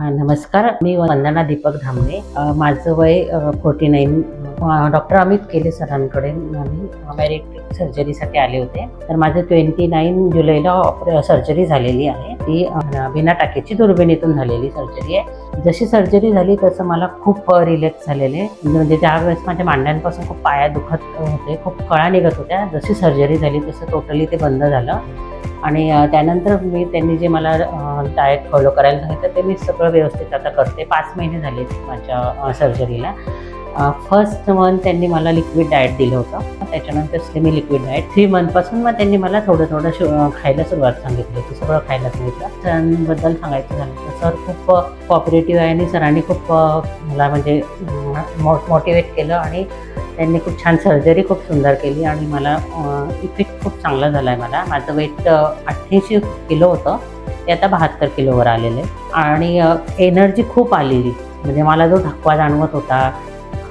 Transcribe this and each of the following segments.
नमस्कार, मी वंदना दीपक धामणे. माझं वय 49. डॉक्टर अमित केले सरांकडे मी बॅरिएट्रिक सर्जरीसाठी आले होते. तर माझं 29 जुलैला सर्जरी झालेली आहे. ती बिना टाकेची दुर्बिणीतून झालेली सर्जरी आहे. जशी सर्जरी झाली तसं मला खूप रिलॅक्स झालेले, म्हणजे त्यावेळेस माझ्या मांड्यांपासून खूप पाया दुखत होते, खूप कळा निघत होत्या. जशी सर्जरी झाली तसं टोटली ते बंद झालं. आणि त्यानंतर त्यांनी जे मला डाएट फॉलो करायला सांगितलं ते मी सगळं व्यवस्थित आता करते. 5 महिने झाले माझ्या सर्जरीला. फर्स्ट मंथ त्यांनी मला लिक्विड डाएट दिलं होतं, त्याच्यानंतर सेमी लिक्विड डाएट 3 मंथपासून मग त्यांनी मला थोडं खायला सुरुवात सांगितली, ते सगळं खायला सांगितलं. सरांबद्दल सांगायचं झालं तर सर खूप कॉपरेटिव्ह आहे आणि सरांनी खूप मला म्हणजे मोटिवेट केलं आणि त्यांनी खूप छान सर्जरी खूप सुंदर केली आणि मला इफेक्ट खूप चांगला झाला आहे. माझं वेट 88 किलो होतं, ते आता 72 किलोवर आलेलं आहे. आणि एनर्जी खूप आलेली, म्हणजे मला जो थकवा जाणवत होता,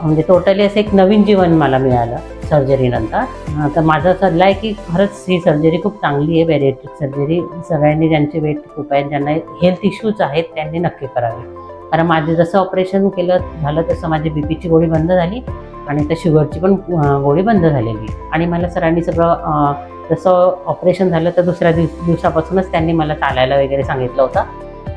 म्हणजे टोटली असं एक नवीन जीवन मला मिळालं सर्जरीनंतर. तर माझा सल्ला आहे की खरंच ही सर्जरी खूप चांगली आहे, बॅरिएट्रिक सर्जरी. सगळ्यांनी ज्यांचे वेट खूप आहेत, ज्यांना हेल्थ इश्यूज आहेत, त्यांनी नक्की करावी. कारण माझे जसं ऑपरेशन झालं तसं माझी बीपीची गोळी बंद झाली आणि त्या शुगरची पण गोळी बंद झालेली. आणि मला सरांनी सगळं जसं ऑपरेशन झालं तर दुसऱ्या दिवसापासूनच त्यांनी मला चालायला वगैरे सांगितलं होतं.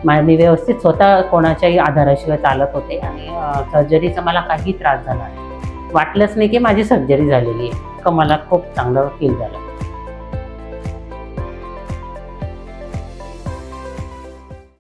मी व्यवस्थित स्वतः कोणाच्याही आधाराशिवाय चालत होते आणि सर्जरीचा मला काही त्रास झाला नाही. वाटलंच नाही की माझी सर्जरी झालेली आहे. मला खूप चांगलं फील झालं.